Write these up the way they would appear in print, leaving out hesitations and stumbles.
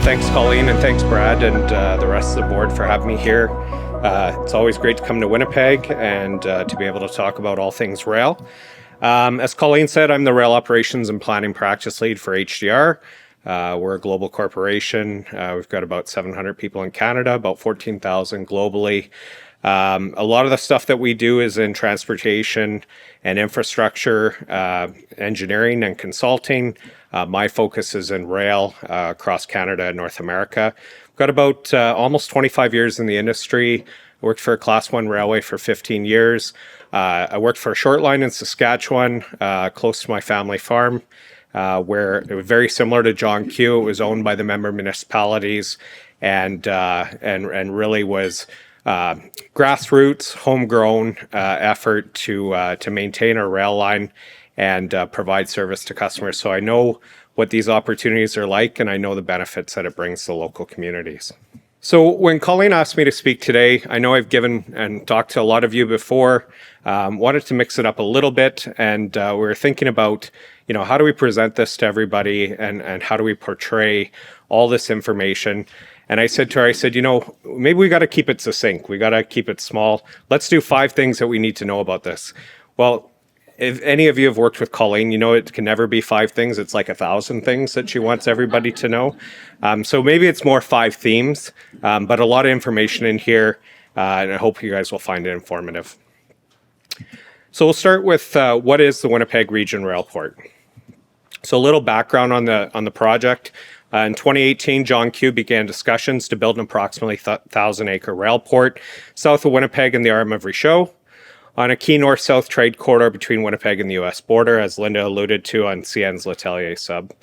Thanks, Colleen, and thanks, Brad, and the rest of the board for having me here. It's always great to come to Winnipeg and to be able to talk about all things rail. As Colleen said, I'm the Rail Operations and Planning Practice Lead for HDR. We're a global corporation. We've got about 700 people in Canada, about 14,000 globally. A lot of the stuff that we do is in transportation and infrastructure, engineering and consulting. My focus is in rail across Canada and North America. I've got about almost 25 years in the industry. I worked for a Class 1 railway for 15 years. I worked for a short line in Saskatchewan, close to my family farm, where it was very similar to JohnQ. It was owned by the member municipalities and really was grassroots, homegrown effort to maintain our rail line and provide service to customers. So I know what these opportunities are like, and I know the benefits that it brings to local communities. So when Colleen asked me to speak today, I know I've given and talked to a lot of you before, wanted to mix it up a little bit, and we were thinking about, how do we present this to everybody and how do we portray all this information? And I said to her, maybe we got to keep it succinct. We got to keep it small. Let's do 5 things that we need to know about this. Well, if any of you have worked with Colleen, it can never be 5 things. It's like 1,000 things that she wants everybody to know. So maybe it's more 5 themes, but a lot of information in here, and I hope you guys will find it informative. So we'll start with what is the Winnipeg Region Railport. So a little background on the project. In 2018, JohnQ began discussions to build an approximately 1,000-acre railport south of Winnipeg in the arm of Richaud, on a key north-south trade corridor between Winnipeg and the U.S. border, as Linda alluded to on CN's L'Atelier sub.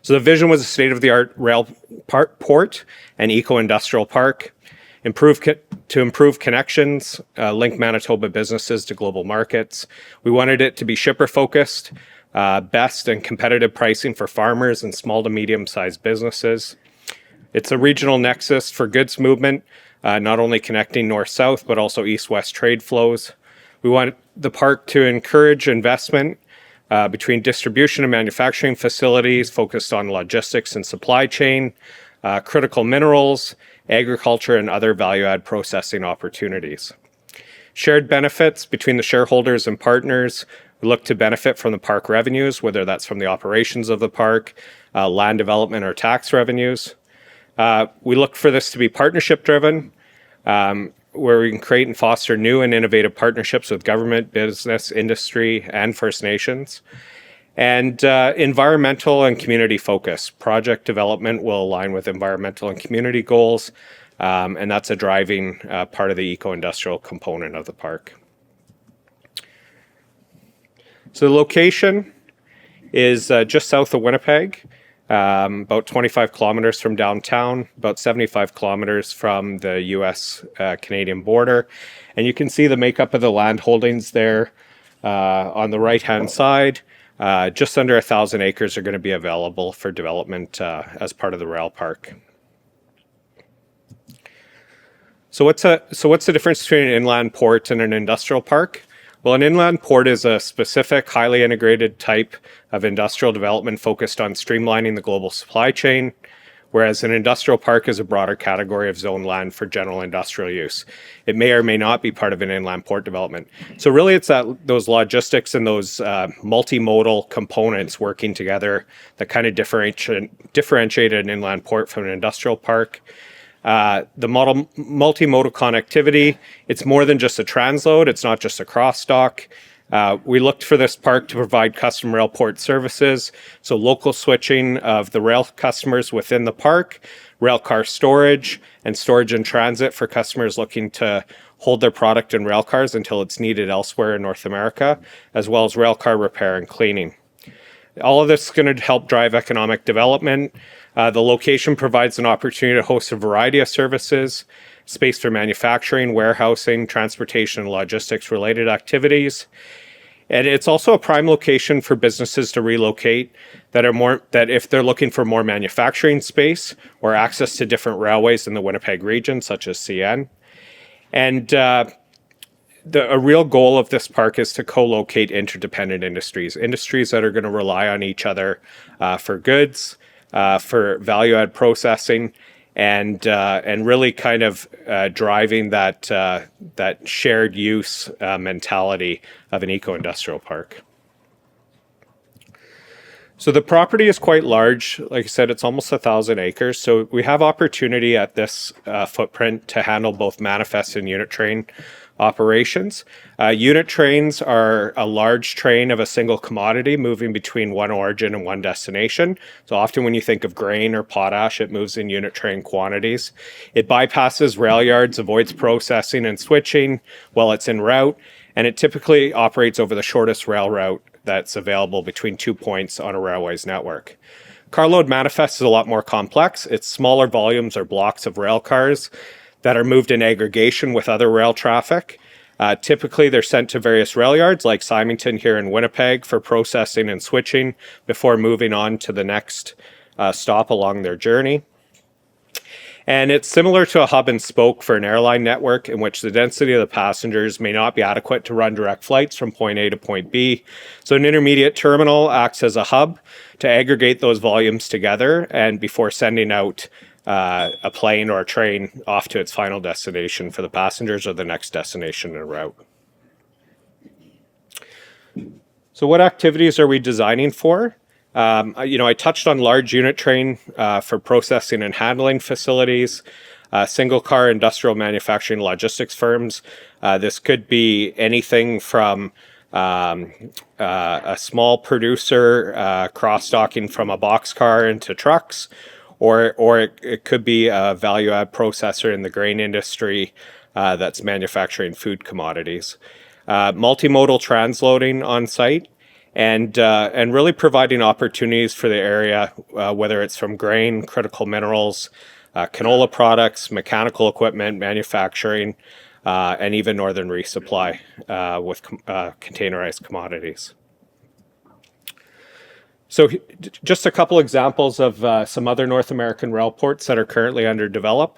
So the vision was a state-of-the-art rail port and eco-industrial park, to improve connections, link Manitoba businesses to global markets. We wanted it to be shipper-focused, best and competitive pricing for farmers and small to medium-sized businesses. It's a regional nexus for goods movement, not only connecting north-south, but also east-west trade flows. We want the park to encourage investment between distribution and manufacturing facilities focused on logistics and supply chain, critical minerals, agriculture, and other value-add processing opportunities. Shared benefits between the shareholders and partners. We look to benefit from the park revenues, whether that's from the operations of the park, land development, or tax revenues. We look for this to be partnership-driven, where we can create and foster new and innovative partnerships with government, business, industry, and First Nations. And environmental and community focus. Project development will align with environmental and community goals, and that's a driving part of the eco-industrial component of the park. So the location is just south of Winnipeg, about 25 kilometers from downtown, about 75 kilometers from the US-Canadian border. And you can see the makeup of the land holdings there on the right-hand side. Just under 1,000 acres are going to be available for development as part of the rail park. So what's the difference between an inland port and an industrial park? Well, an inland port is a specific, highly integrated type of industrial development focused on streamlining the global supply chain, whereas an industrial park is a broader category of zoned land for general industrial use. It may or may not be part of an inland port development. So really it's those logistics and those multimodal components working together that kind of differentiate an inland port from an industrial park. The multimodal connectivity, it's more than just a transload. It's not just a cross dock. We looked for this park to provide custom rail port services, so local switching of the rail customers within the park, rail car storage, and storage in transit for customers looking to hold their product in rail cars until it's needed elsewhere in North America, as well as rail car repair and cleaning. All of this is going to help drive economic development. The location provides an opportunity to host a variety of services, space for manufacturing, warehousing, transportation, and logistics related activities. And it's also a prime location for businesses to relocate that if they're looking for more manufacturing space or access to different railways in the Winnipeg region, such as CN. And a real goal of this park is to co-locate interdependent industries that are going to rely on each other for goods, for value-add processing, and really kind of driving that shared use mentality of an eco-industrial park. So the property is quite large. Like I said, it's almost 1,000 acres. So we have opportunity at this footprint to handle both manifest and unit train operations. Unit trains are a large train of a single commodity moving between one origin and one destination. So often when you think of grain or potash, it moves in unit train quantities. It bypasses rail yards, avoids processing and switching while it's en route, and it typically operates over the shortest rail route that's available between 2 points on a railway's network. Carload manifest is a lot more complex. It's smaller volumes or blocks of rail cars that are moved in aggregation with other rail traffic. Typically, they're sent to various rail yards like Symington here in Winnipeg for processing and switching before moving on to the next stop along their journey. And it's similar to a hub and spoke for an airline network in which the density of the passengers may not be adequate to run direct flights from point A to point B. So an intermediate terminal acts as a hub to aggregate those volumes together and before sending out a plane or a train off to its final destination for the passengers or the next destination en route. So what activities are we designing for? I touched on large unit train for processing and handling facilities, single car industrial manufacturing logistics firms. This could be anything from a small producer cross-docking from a boxcar into trucks, or it could be a value-add processor in the grain industry that's manufacturing food commodities. Multimodal transloading on site. And really providing opportunities for the area, whether it's from grain, critical minerals, canola products, mechanical equipment, manufacturing, and even northern resupply with containerized commodities. So just a couple examples of some other North American rail ports that are currently under development.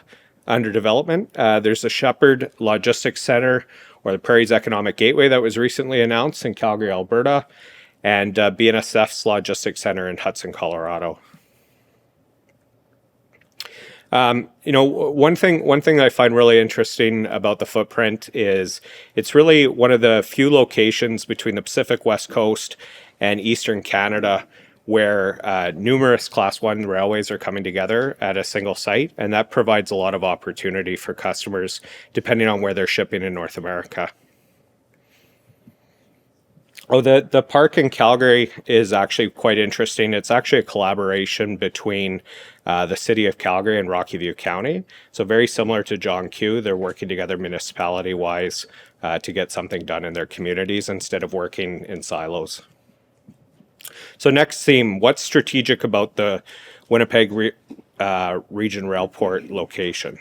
There's the Shepherd Logistics Center, or the Prairie's Economic Gateway, that was recently announced in Calgary, Alberta, and BNSF's Logistics Center in Hudson, Colorado. One thing that I find really interesting about the footprint is it's really one of the few locations between the Pacific West Coast and Eastern Canada where numerous Class 1 railways are coming together at a single site, and that provides a lot of opportunity for customers depending on where they're shipping in North America. Oh, the park in Calgary is actually quite interesting. It's actually a collaboration between the city of Calgary and Rocky View County. So very similar to JohnQ, they're working together municipality-wise to get something done in their communities instead of working in silos. So next theme, what's strategic about the Winnipeg Region Railport location?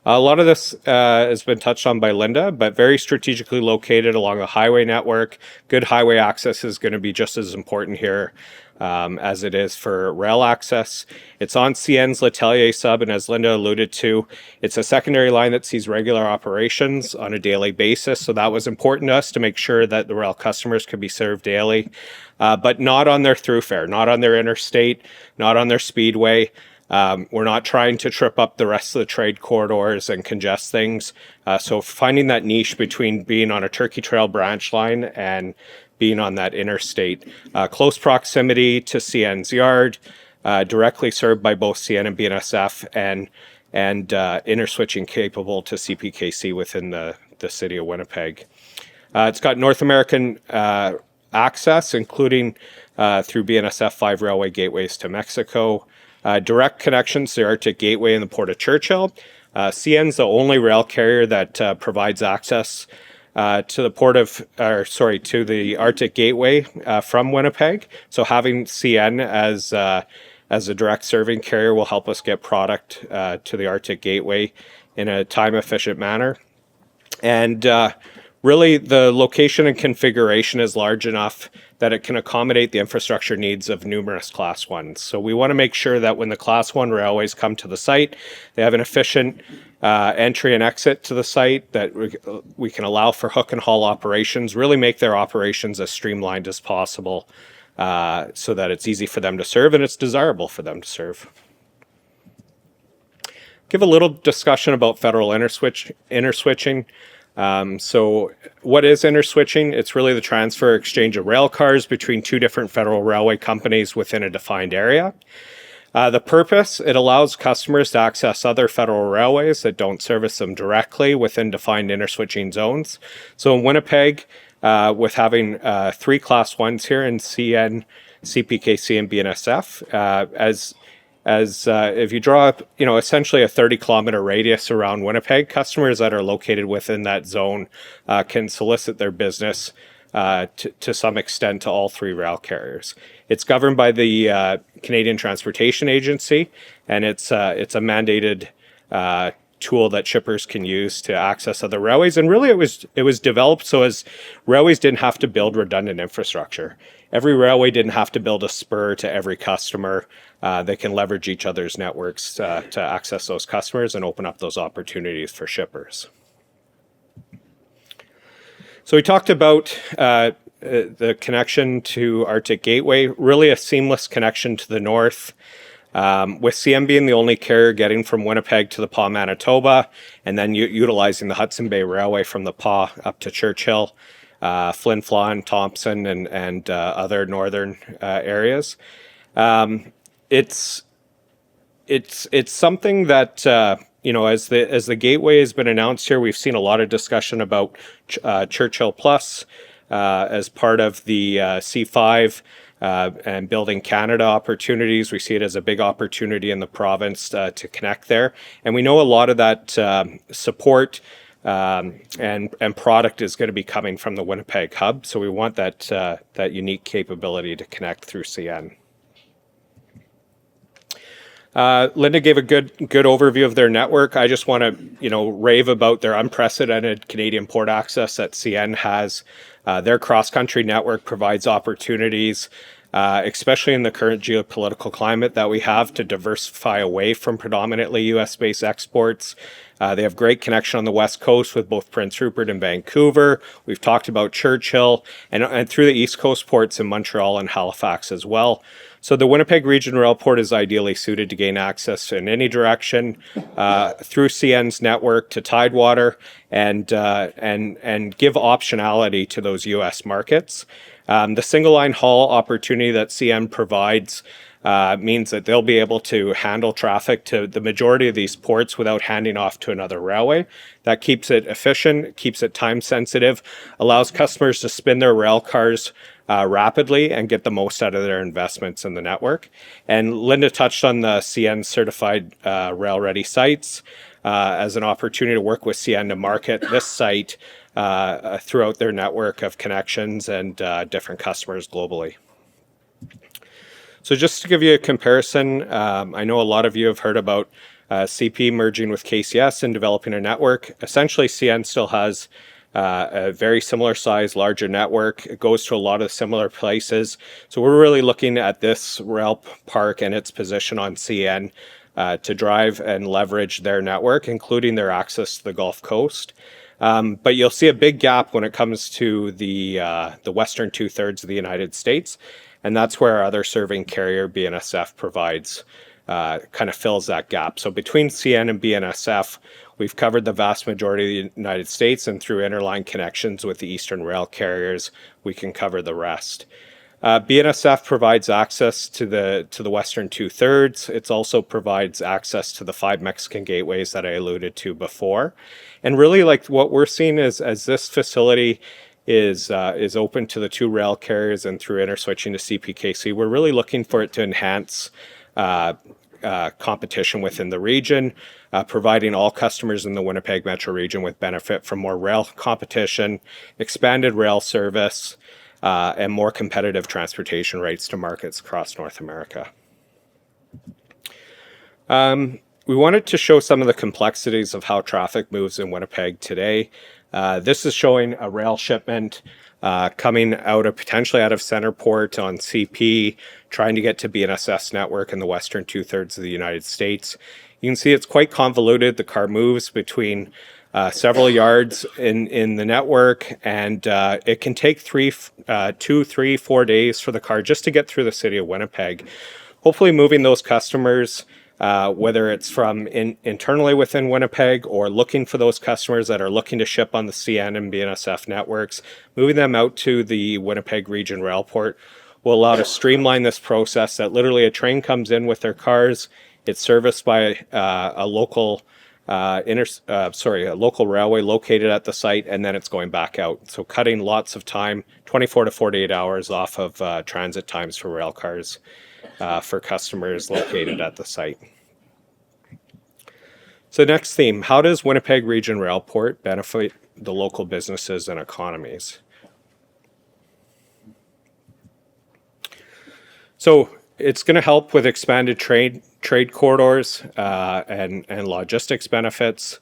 A lot of this has been touched on by Linda, but very strategically located along a highway network. Good highway access is going to be just as important here as it is for rail access. It's on CN's Letellier sub, and as Linda alluded to, it's a secondary line that sees regular operations on a daily basis. So that was important to us to make sure that the rail customers could be served daily, but not on their throughfare, not on their interstate, not on their speedway. We're not trying to trip up the rest of the trade corridors and congest things. So finding that niche between being on a Turkey Trail branch line and being on that interstate. Close proximity to CN's yard, directly served by both CN and BNSF, and interswitching capable to CPKC within the city of Winnipeg. It's got North American access, including through BNSF 5 railway gateways to Mexico. Direct connections to the Arctic Gateway and the Port of Churchill. CN's the only rail carrier that provides access to the Arctic Gateway from Winnipeg. So having CN as a direct serving carrier will help us get product to the Arctic Gateway in a time-efficient manner. And really, the location and configuration is large enough that it can accommodate the infrastructure needs of numerous Class 1s. So we want to make sure that when the Class 1 railways come to the site, they have an efficient entry and exit to the site, that we can allow for hook and haul operations, really make their operations as streamlined as possible so that it's easy for them to serve and it's desirable for them to serve. Give a little discussion about federal interswitching. So what is interswitching? It's really the transfer or exchange of rail cars between two different federal railway companies within a defined area. The purpose, it allows customers to access other federal railways that don't service them directly within defined interswitching zones. So in Winnipeg, with having 3 Class 1s here in CN, CPKC, and BNSF, as if you draw up, essentially a 30-kilometer radius around Winnipeg, customers that are located within that zone can solicit their business to some extent to all 3 rail carriers. It's governed by the Canadian Transportation Agency, and it's a mandated tool that shippers can use to access other railways. And really, it was developed so as railways didn't have to build redundant infrastructure. Every railway didn't have to build a spur to every customer. They can leverage each other's networks to access those customers and open up those opportunities for shippers. So we talked about the connection to Arctic Gateway, really a seamless connection to the north, with CN being the only carrier getting from Winnipeg to the Pas, Manitoba, and then utilizing the Hudson Bay Railway from the Pas up to Churchill, Flin Flon, Thompson, and other northern areas. It's something that as the gateway has been announced here, we've seen a lot of discussion about Churchill Plus as part of the C5 and Building Canada opportunities. We see it as a big opportunity in the province to connect there, and we know a lot of that support and product is going to be coming from the Winnipeg hub. So we want that unique capability to connect through CN. Linda gave a good overview of their network. I just want to, rave about their unprecedented Canadian port access that CN has. Their cross-country network provides opportunities, especially in the current geopolitical climate that we have, to diversify away from predominantly U.S.-based exports. They have great connection on the West Coast with both Prince Rupert and Vancouver. We've talked about Churchill and through the East Coast ports in Montreal and Halifax as well. So the Winnipeg Region Rail Port is ideally suited to gain access in any direction through CN's network to Tidewater and give optionality to those U.S. markets. The single line haul opportunity that CN provides means that they'll be able to handle traffic to the majority of these ports without handing off to another railway. That keeps it efficient, keeps it time sensitive, allows customers to spin their rail cars rapidly and get the most out of their investments in the network. And Linda touched on the CN certified rail ready sites as an opportunity to work with CN to market this site throughout their network of connections and different customers globally. So just to give you a comparison, I know a lot of you have heard about CP merging with KCS and developing a network. Essentially, CN still has a very similar size, larger network. It goes to a lot of similar places. So we're really looking at this rail park and its position on CN to drive and leverage their network, including their access to the Gulf Coast. But you'll see a big gap when it comes to the western 2/3 of the United States. And that's where our other serving carrier, BNSF, provides, kind of fills that gap. So between CN and BNSF, we've covered the vast majority of the United States, and through interline connections with the Eastern rail carriers, we can cover the rest. BNSF provides access to the western 2/3. It also provides access to the 5 Mexican gateways that I alluded to before. And really, like, what we're seeing is as this facility is open to the 2 rail carriers and through interswitching to CPKC, we're really looking for it to enhance competition within the region, providing all customers in the Winnipeg metro region with benefit from more rail competition, expanded rail service, and more competitive transportation rates to markets across North America. We wanted to show some of the complexities of how traffic moves in Winnipeg today. This is showing a rail shipment coming potentially out of Centerport on CP, trying to get to BNSF's network in the western 2/3 of the United States. You can see it's quite convoluted. The car moves between several yards in the network, and it can take 2, 3, 4 days for the car just to get through the city of Winnipeg. Hopefully moving those customers, whether it's from internally within Winnipeg or looking for those customers that are looking to ship on the CN and BNSF networks, moving them out to the Winnipeg Region Railport will allow to streamline this process, that literally a train comes in with their cars, it's serviced by a local a local railway located at the site, and then it's going back out. So cutting lots of time, 24 to 48 hours off of transit times for rail cars for customers located at the site. So next theme, how does Winnipeg Region Railport benefit the local businesses and economies? So it's going to help with expanded trade corridors and logistics benefits.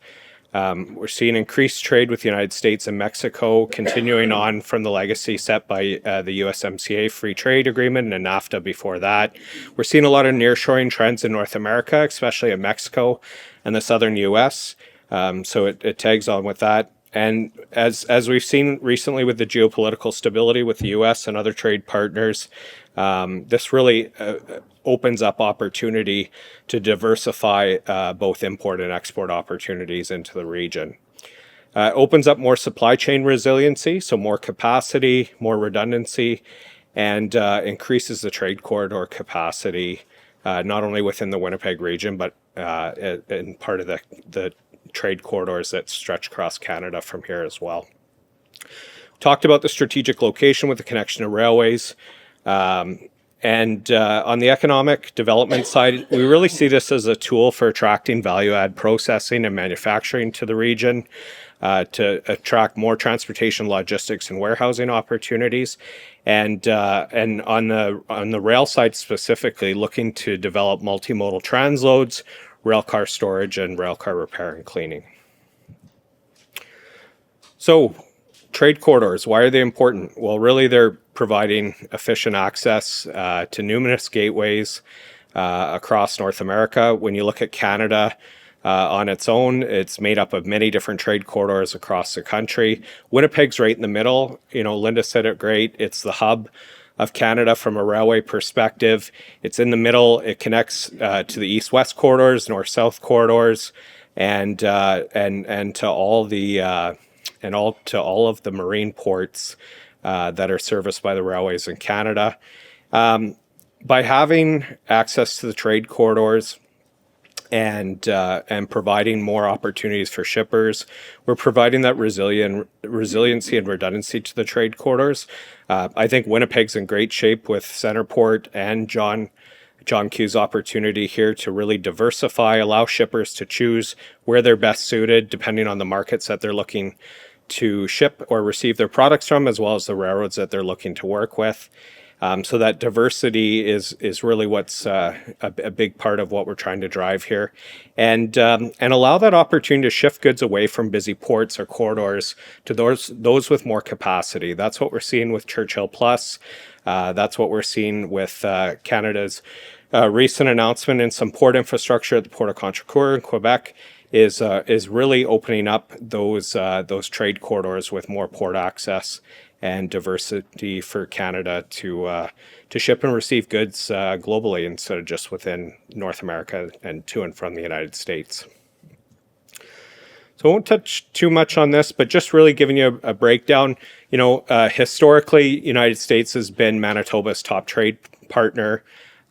We're seeing increased trade with the United States and Mexico, continuing on from the legacy set by the USMCA Free Trade Agreement and NAFTA before that. We're seeing a lot of nearshoring trends in North America, especially in Mexico and the southern US. So it tags on with that. And as we've seen recently with the geopolitical stability with the US and other trade partners, this really opens up opportunity to diversify both import and export opportunities into the region. Opens up more supply chain resiliency, so more capacity, more redundancy, and increases the trade corridor capacity, not only within the Winnipeg region, but in part of the trade corridors that stretch across Canada from here as well. Talked about the strategic location with the connection to railways. And on the economic development side, we really see this as a tool for attracting value-add processing and manufacturing to the region, to attract more transportation, logistics, and warehousing opportunities. And on the rail side specifically, looking to develop multimodal transloads, railcar storage, and railcar repair and cleaning. So, trade corridors, why are they important? Well, really they're providing efficient access to numerous gateways across North America. When you look at Canada on its own, it's made up of many different trade corridors across the country. Winnipeg's right in the middle. You know, Linda said it great. It's the hub of Canada from a railway perspective. It's in the middle. It connects to the east-west corridors, north-south corridors, and to all the to all of the marine ports that are serviced by the railways in Canada. By having access to the trade corridors and providing more opportunities for shippers, we're providing that resiliency and redundancy to the trade corridors. I think Winnipeg's in great shape with Centerport and JohnQ's opportunity here to really diversify, allow shippers to choose where they're best suited depending on the markets that they're looking to ship or receive their products from, as well as the railroads that they're looking to work with. So that diversity is really what's a big part of what we're trying to drive here, and allow that opportunity to shift goods away from busy ports or corridors to those with more capacity. That's what we're seeing with Churchill Plus. That's what we're seeing with Canada's recent announcement in some port infrastructure at the Port of Contrecoeur in Quebec. Is really opening up those trade corridors with more port access and diversity for Canada to ship and receive goods globally instead of just within North America and to and from the United States. So I won't touch too much on this, but just really giving you a breakdown. You know, historically, United States has been Manitoba's top trade partner,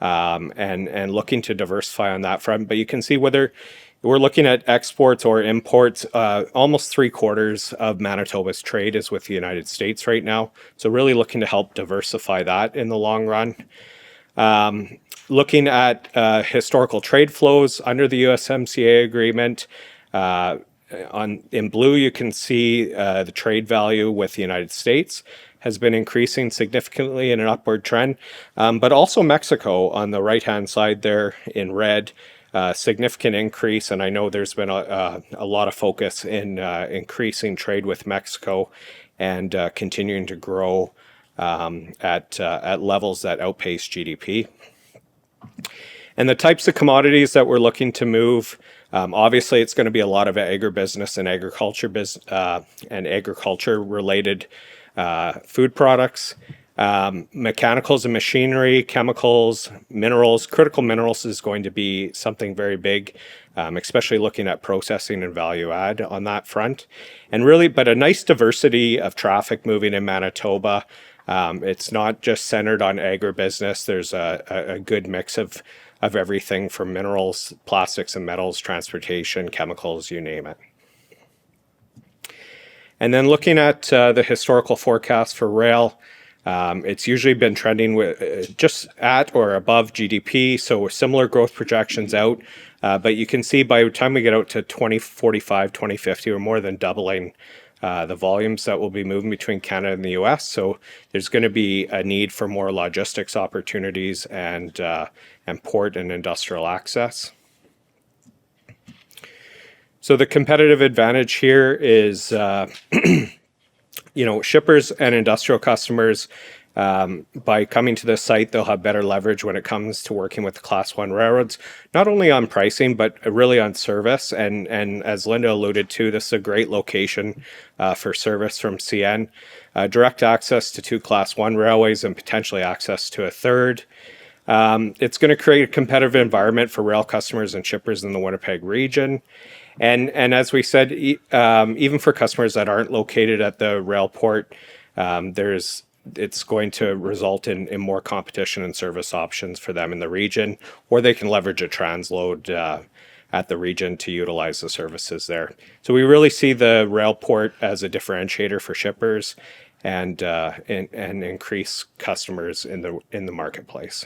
and looking to diversify on that front. But you can see whether we're looking at exports or imports, almost 3/4 of Manitoba's trade is with the United States right now. So really looking to help diversify that in the long run. Looking at historical trade flows under the USMCA agreement, in blue you can see the trade value with the United States has been increasing significantly in an upward trend, but also Mexico on the right-hand side there in red. Significant increase, and I know there's been a lot of focus in increasing trade with Mexico and continuing to grow at levels that outpace GDP. And the types of commodities that we're looking to move, obviously it's going to be a lot of agribusiness and agriculture related food products. Mechanicals and machinery, chemicals, minerals. Critical minerals is going to be something very big, especially looking at processing and value add on that front. And really, but a nice diversity of traffic moving in Manitoba. It's not just centered on agribusiness. There's a good mix of everything from minerals, plastics and metals, transportation, chemicals, you name it. And then looking at the historical forecast for rail, it's usually been trending with just at or above GDP, so similar growth projections out. But you can see by the time we get out to 2045, 2050, we're more than doubling the volumes that will be moving between Canada and the US. So there's going to be a need for more logistics opportunities and port and industrial access. So the competitive advantage here is, shippers and industrial customers, by coming to this site, they'll have better leverage when it comes to working with the Class 1 railroads, not only on pricing, but really on service. And as Linda alluded to, this is a great location for service from CN. Direct access to 2 Class 1 railways and potentially access to a third. It's going to create a competitive environment for rail customers and shippers in the Winnipeg region. And as we said, even for customers that aren't located at the rail port, it's going to result in more competition and service options for them in the region, or they can leverage a transload at the region to utilize the services there. So we really see the rail port as a differentiator for shippers and increase customers in the marketplace.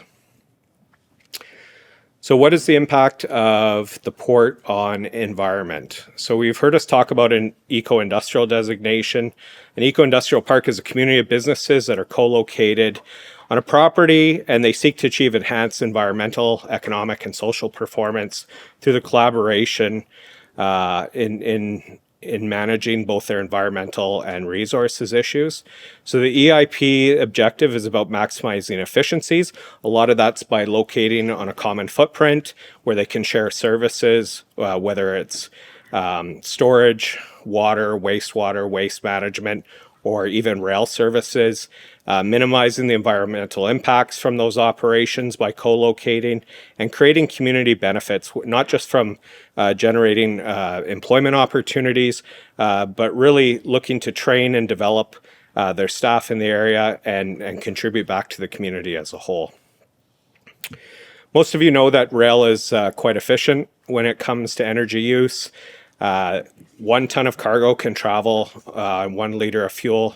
So what is the impact of the port on environment? So we've heard us talk about an eco-industrial designation. An eco-industrial park is a community of businesses that are co-located on a property, and they seek to achieve enhanced environmental, economic, and social performance through the collaboration in managing both their environmental and resources issues. So the EIP objective is about maximizing efficiencies. A lot of that's by locating on a common footprint where they can share services, whether it's storage, water, wastewater, waste management, or even rail services, minimizing the environmental impacts from those operations by co-locating and creating community benefits, not just from generating employment opportunities, but really looking to train and develop their staff in the area and contribute back to the community as a whole. Most of you know that rail is quite efficient when it comes to energy use. 1 ton of cargo can travel 1 liter of fuel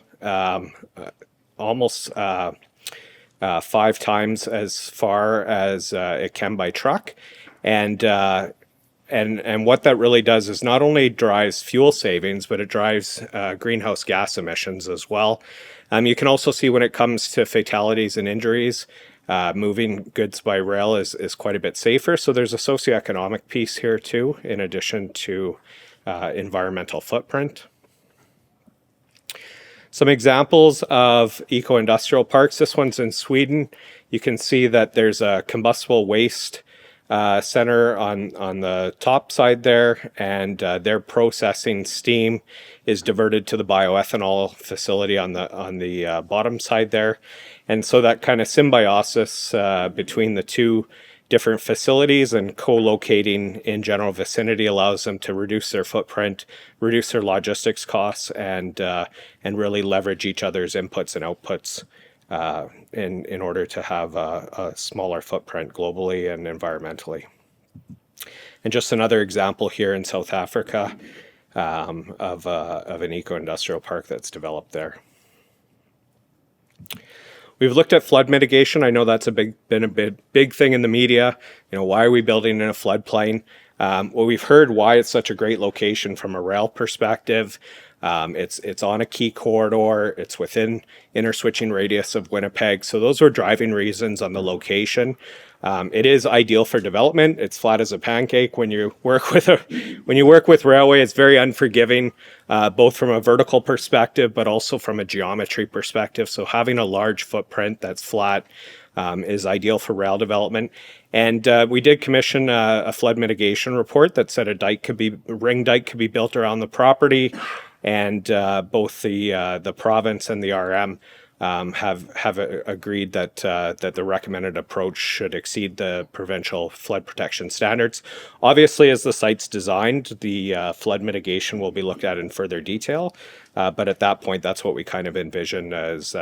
almost 5 times as far as it can by truck. And what that really does is not only drives fuel savings, but it drives greenhouse gas emissions as well. You can also see when it comes to fatalities and injuries, moving goods by rail is quite a bit safer. So there's a socioeconomic piece here too, in addition to environmental footprint. Some examples of eco-industrial parks. This one's in Sweden. You can see that there's a combustible waste center on the top side there, and their processing steam is diverted to the bioethanol facility on the bottom side there. And so that kind of symbiosis between the two different facilities and co-locating in general vicinity allows them to reduce their footprint, reduce their logistics costs, and really leverage each other's inputs and outputs in order to have a smaller footprint globally and environmentally. And just another example here in South Africa of an eco-industrial park that's developed there. We've looked at flood mitigation. I know that's been a big thing in the media. Why are we building in a floodplain? Well, we've heard why it's such a great location from a rail perspective. It's on a key corridor. It's within inner switching radius of Winnipeg. So those were driving reasons on the location. It is ideal for development. It's flat as a pancake. When you work with railway, it's very unforgiving, both from a vertical perspective, but also from a geometry perspective. So having a large footprint that's flat is ideal for rail development. And we did commission a flood mitigation report that said a ring dike could be built around the property, and both the province and the RM have agreed that the recommended approach should exceed the provincial flood protection standards. Obviously, as the site's designed, the flood mitigation will be looked at in further detail, but at that point, that's what we kind of envision as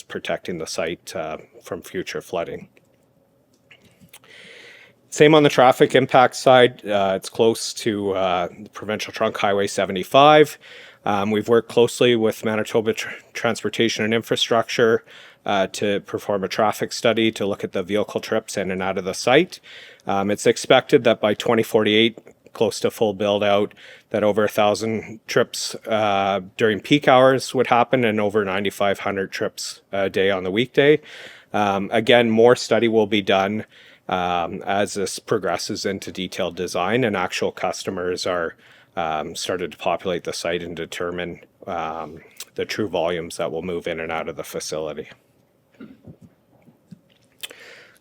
protecting the site from future flooding. Same on the traffic impact side. It's close to the provincial trunk highway 75. We've worked closely with Manitoba Transportation and Infrastructure to perform a traffic study to look at the vehicle trips in and out of the site. It's expected that by 2048, close to full build out, that over 1,000 trips during peak hours would happen and over 9,500 trips a day on the weekday. Again, more study will be done as this progresses into detailed design and actual customers are started to populate the site and determine the true volumes that will move in and out of the facility.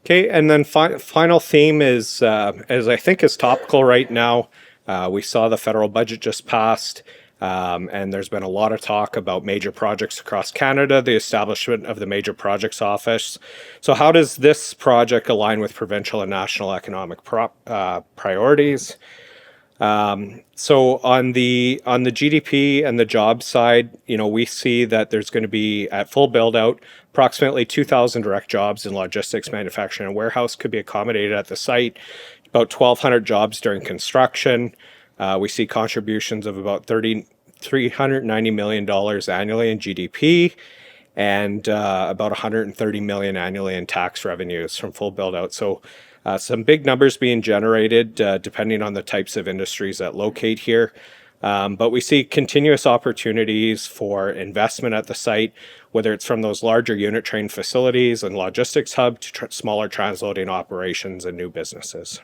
Okay, and then final theme is, as I think is topical right now, we saw the federal budget just passed, and there's been a lot of talk about major projects across Canada, the establishment of the Major Projects Office. So how does this project align with provincial and national economic priorities? So on the GDP and the job side, we see that there's going to be, at full build out, approximately 2,000 direct jobs in logistics, manufacturing, and warehouse could be accommodated at the site. About 1,200 jobs during construction. We see contributions of about $390 million annually in GDP and about $130 million annually in tax revenues from full build out. So some big numbers being generated depending on the types of industries that locate here. But we see continuous opportunities for investment at the site, whether it's from those larger unit train facilities and logistics hub to smaller transloading operations and new businesses.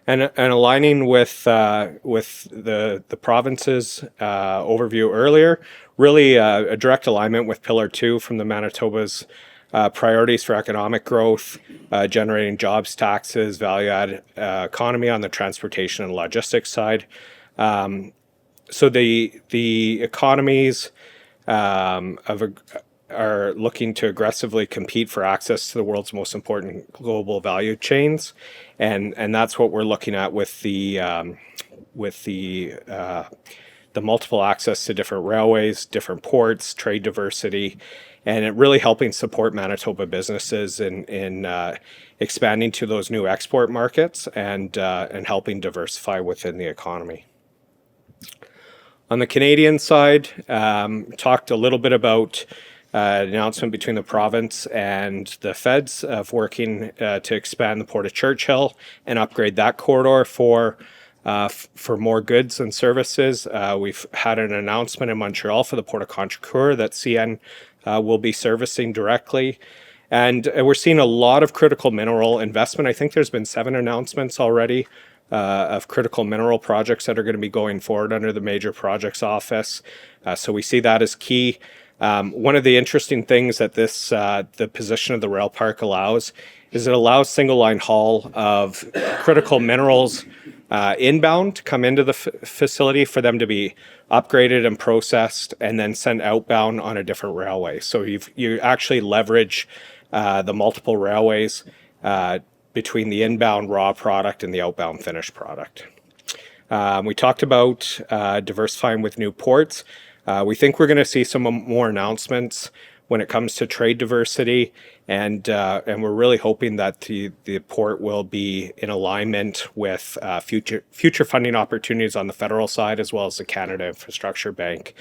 And aligning with the province's overview earlier, really a direct alignment with Pillar 2 from the Manitoba's priorities for economic growth, generating jobs, taxes, value-add economy on the transportation and logistics side. So the economies are looking to aggressively compete for access to the world's most important global value chains, and that's what we're looking at with the multiple access to different railways, different ports, trade diversity, and it really helping support Manitoba businesses in expanding to those new export markets and helping diversify within the economy. On the Canadian side, talked a little bit about an announcement between the province and the feds of working to expand the Port of Churchill and upgrade that corridor for more goods and services. We've had an announcement in Montreal for the Port of Contrecoeur that CN will be servicing directly. And we're seeing a lot of critical mineral investment. I think there's been 7 announcements already of critical mineral projects that are going to be going forward under the Major Projects Office. So we see that as key. One of the interesting things that the position of the rail park allows is it allows single line haul of critical minerals inbound to come into the facility for them to be upgraded and processed and then sent outbound on a different railway. So you actually leverage the multiple railways between the inbound raw product and the outbound finished product. We talked about diversifying with new ports. We think we're going to see some more announcements when it comes to trade diversity, and we're really hoping that the port will be in alignment with future funding opportunities on the federal side as well as the Canada Infrastructure Bank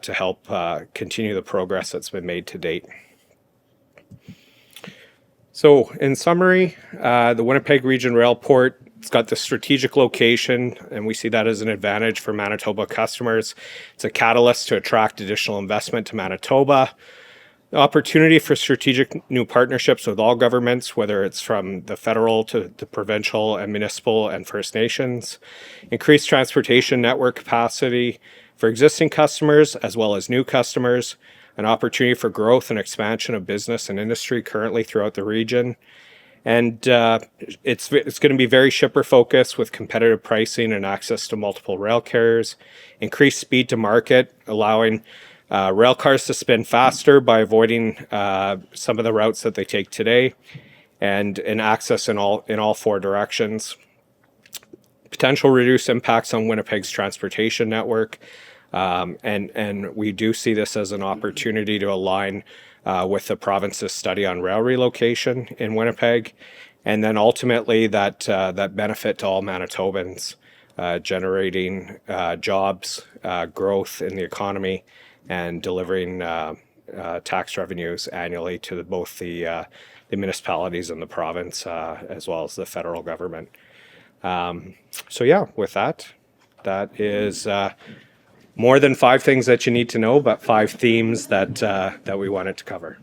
to help continue the progress that's been made to date. So in summary, the Winnipeg Region Rail Port, it's got the strategic location, and we see that as an advantage for Manitoba customers. It's a catalyst to attract additional investment to Manitoba. The opportunity for strategic new partnerships with all governments, whether it's from the federal to the provincial and municipal and First Nations. Increased transportation network capacity for existing customers as well as new customers. an opportunity for growth and expansion of business and industry currently throughout the region. And it's going to be very shipper focused with competitive pricing and access to multiple rail carriers, increased speed to market, allowing rail cars to spin faster by avoiding some of the routes that they take today, and access in all four directions. Potential reduced impacts on Winnipeg's transportation network, and we do see this as an opportunity to align with the province's study on rail relocation in Winnipeg, and then ultimately that benefit to all Manitobans, generating jobs, growth in the economy, and delivering tax revenues annually to both the municipalities in the province as well as the federal government. So yeah, with that is more than 5 things that you need to know, but 5 themes that we wanted to cover.